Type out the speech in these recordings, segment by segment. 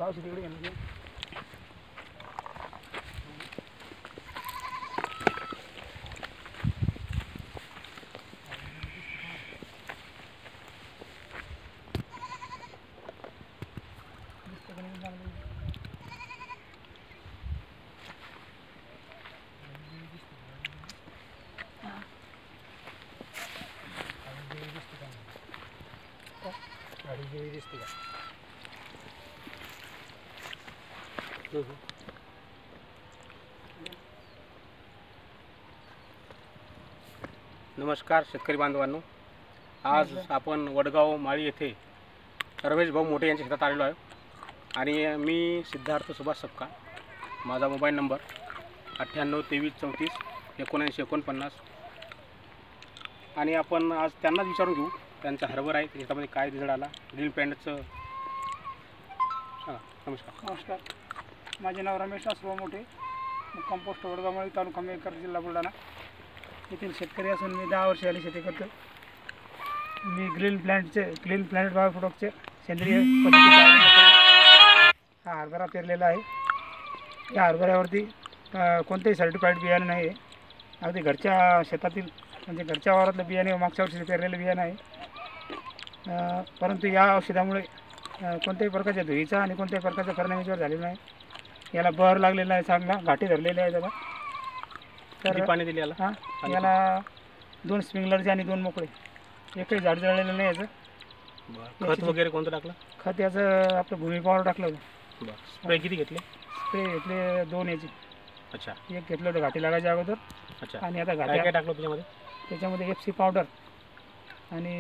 औषध तिकडे घेऊन गाडी दिसते का? नमस्कार शेतकरी बांधवांनो, आज आपण वडगाव माळी येथे रमेश भाऊ मोठे यांच्या शेतात आलेलो आहे आणि मी सिद्धार्थ सुभाष सपकाळ. माझा मोबाईल नंबर 98 23 34 79 49. आणि आपण आज त्यांनाच विचारून घेऊ त्यांचा हरभरा आहे त्याच्यामध्ये काय रिझल्ट आला. ग्रीन प्लॅनेटचं नमस्कार, माझे नाव रमेश आसुभाऊ मोठे, कंपोस्ट वडगाव माळी, तालुका मेकर, जिल्हा बुलढाणा येथील शेतकरी असून मी 10 वर्ष झाली शेती करतो. मी ग्रीन प्लॅनेट बायो प्रोडक्टचे सेंद्रिय पद्धतीने हा हरभरा पेरलेला आहे. या हरभऱ्यावरती कोणतेही सर्टिफाईड बियाणे नाही आहे. अगदी घरच्या शेतातील म्हणजे घरच्या वावरातलं बियाणे मागच्या वर्षी पेरलेलं बियाणं आहे. परंतु या औषधामुळे कोणत्याही प्रकारच्या धुळीचा आणि कोणत्याही प्रकारचा परिणाम झालेला नाही. याला बहर लागलेला आहे, चांगला घाटी धरलेली आहे त्याला. तर पाणी दिले याला याला 2 स्प्रिंकलरचे आणि 2 मोकळे, एकही झाड जळलेलं नाही. याचं खत वगैरे कोणतं टाकलं? खत याचं आपलं भूमी पॉवर टाकलं होतं. स्प्रे किती घेतले? स्प्रे घेतले 2 याचे. अच्छा, एक घेतलं होतं घाटी लागायच्या अगोदर. अच्छा, आणि आता काय काय टाकलं त्याच्यामध्ये? त्याच्यामध्ये FC पावडर आणि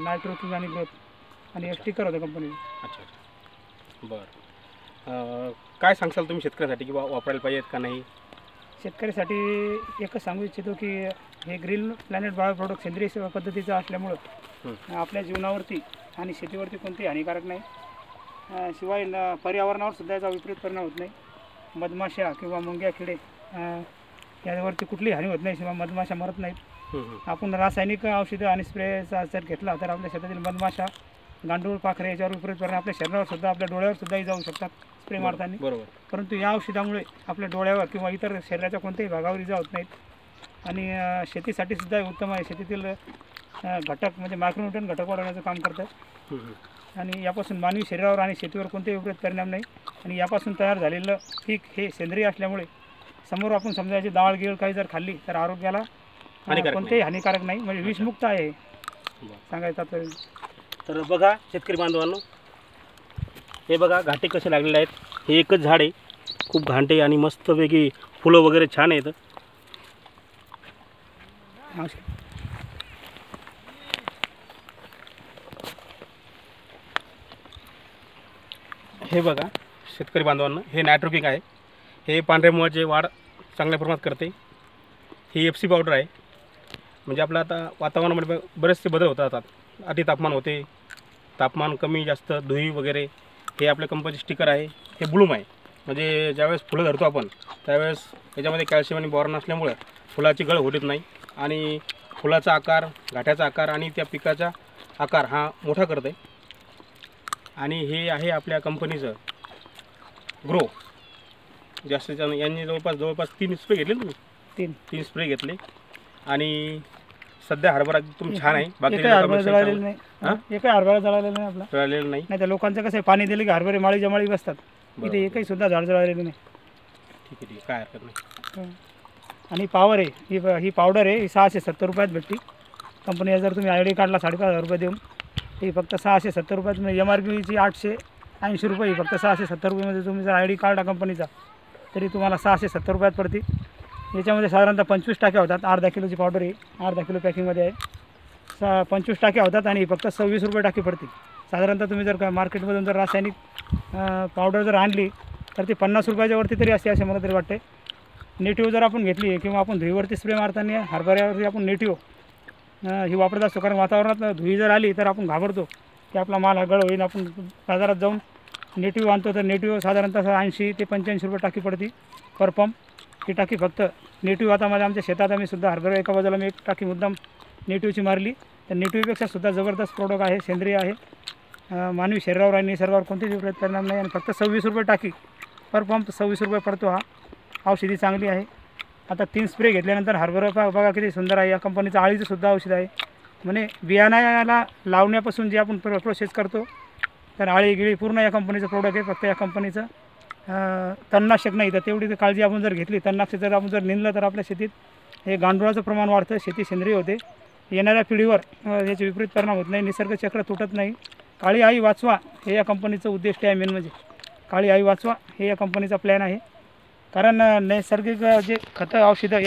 नायट्रोकिंग आणि ग्रोथ आणि एक स्टिकर होतं कंपनीचं. अच्छा अच्छा, बरं. काय सांगसाल तुम्ही शेतकऱ्यासाठी की वापरायला पाहिजेत का नाही? शेतकऱ्यासाठी एकच सांगू इच्छितो की हे ग्रीन प्लॅनेट बायो प्रोडक्ट सेंद्रिय सेवा पद्धतीचं असल्यामुळं आपल्या जीवनावरती आणि शेतीवरती कोणतेही हानिकारक नाही. शिवाय पर्यावरणावर सुद्धा याचा विपरीत परिणाम होत नाही. मधमाशा किंवा मुंग्या किडे यावरती कुठलीही हानी होत नाही, शिवाय मधमाशा मरत नाहीत. आपण रासायनिक औषधं आणि स्प्रेचा जर घेतला तर आपल्या शेतातील मधमाशा, गांडूळ, पाखरे याच्यावर विपरीत परिणाम आपल्या शरीरावर सुद्धा, आपल्या डोळ्यावर सुद्धाही जाऊ शकतात स्प्रे मारताना. बरोबर. परंतु या औषधामुळे आपल्या डोळ्यावर किंवा इतर शरीराच्या कोणत्याही भागावर इजा होत नाहीत आणि शेतीसाठी सुद्धा उत्तम आहे. शेतीतील घटक म्हणजे मायक्रोन्यूट्रन घटक वाढवण्याचं काम करतात आणि यापासून मानवी शरीरावर आणि शेतीवर कोणतेही विपरीत परिणाम नाही. आणि यापासून तयार झालेलं पीक हे सेंद्रिय असल्यामुळे समोर आपण समजायची डाळ गिळ काही जर खाल्ली तर आरोग्याला कोणतेही हानिकारक नाही, म्हणजे विषमुक्त आहे सांगायचं तात्पर्य. तर बघा शेतकरी बांधवांनो, हे बघा घाटे कसे लागलेले आहेत. हे एकच झाड आहे, खूप घाटे आणि मस्तपैकी फुलं वगैरे छान आहेत. हे बघा शेतकरी बांधवांना, हे नायट्रोकिंग आहे. हे पांढऱ्या मुळाचे वाढ चांगल्या प्रमाणात करते. ही FC पावडर आहे. म्हणजे आपलं आता वातावरणामध्ये बरेचसे बदल होतात. अति तापमान होते, तापमान कमी जास्त, धुळी वगैरे. हे आपल्या कंपनीचे स्टिकर आहे. हे ब्लूम आहे, म्हणजे ज्यावेळेस फुलं धरतो आपण त्यावेळेस याच्यामध्ये कॅल्शियम आणि बोरॉन असल्यामुळं फुलाची गळ होत नाही आणि फुलाचा आकार, घाट्याचा आकार आणि त्या पिकाचा आकार हा मोठा करत आहे. आणि हे आहे आपल्या कंपनीचं ग्रो. जास्तीत जास्त यांनी जवळपास 3 स्प्रे घेतले तुम्ही? 3 स्प्रे घेतले आणि सध्या हरभरा एकदम छान आहे. बाकी एकही हरभरा जळालेलं नाही आपला, जळालेलं नाही. नाही तर लोकांचं कसं आहे, पाणी दिलं की हरभरे माळीच्या माळी बसतात. इथे एकही सुद्धा झाड जळालेलं नाही. ठीक आहे, काय हरकत नाही. आणि पावर आहे, ही पावडर आहे, ही 670 रुपयात भेटते. कंपनीला जर तुम्ही ID काढला 5,500 रुपये देऊन, ही फक्त 670 रुपयात. म्हणजे MRPची 880 रुपये, ही फक्त 670 रुपयामध्ये तुम्ही जर ID काढला कंपनीचा तरी तुम्हाला 670 रुपयात पडते. याच्यामध्ये साधारणतः 25 टाक्या होतात. अर्धा किलोची पावडर आहे, अर्धा किलो पॅकिंगमध्ये आहे. 25 टाक्या होतात आणि फक्त 26 रुपये टाकी पडते. साधारणतः तुम्ही जर मार्केटमधून जर रासायनिक पावडर जर आणली तर ती 50 रुपयाच्या वरती तरी असते असे मला तरी वाटते. नेटिव्ह जर आपण घेतली किंवा आपण धुळीवरती स्प्रे मारताना हरभऱ्यावरती आपण नेटिव्ह ही वापरत असतो, कारण वातावरणात धुळी जर आली तर आपण घाबरतो की आपला माल हा गळ होईल. आपण बाजारात जाऊन नेटिव्ह आणतो तर नेटिव्ह साधारणतः 80 ते 85 रुपये टाकी पडते पर पंप. ही टाकी फक्त नेटिव्ह. आता माझ्या आमच्या शेतात आम्ही सुद्धा हरभरा एका बाजूला मी एक टाकी मुद्दाम नेटिव्हची मारली, तर नेटिव्हपेक्षा सुद्धा जबरदस्त प्रोडक्ट आहे, सेंद्रिय आहे मानवी शरीरावर आणि निसर्गावर कोणतेच विपरीत परिणाम नाही आणि फक्त 26 रुपये टाकी पर पंप 26 रुपये पडतो. हा औषधी चांगली आहे. आता 3 स्प्रे घेतल्यानंतर हरभरा बघा किती सुंदर आहे. या कंपनीचं आळीचं सुद्धा औषध आहे. म्हणजे बियाणाला लावण्यापासून जे आपण प्रोसेस करतो तर आळी गिळी पूर्ण या कंपनीचं प्रोडक्ट आहे. फक्त या कंपनीचं तणनाशक नाही तर तेवढी तर काळजी आपण जर घेतली, तणनाशक जर आपण जर निंदलं तर आपल्या शेतीत हे गांडुळाचं प्रमाण वाढतं, शेती सेंद्रिय होते. येणाऱ्या पिढीवर याचे विपरीत परिणाम होत नाही, निसर्ग चक्र तुटत नाही. काळी आई वाचवा हे या कंपनीचं उद्दिष्ट आहे. मेन म्हणजे काळी आई वाचवा हे या कंपनीचा प्लॅन आहे. कारण नैसर्गिक जे खतं औषधं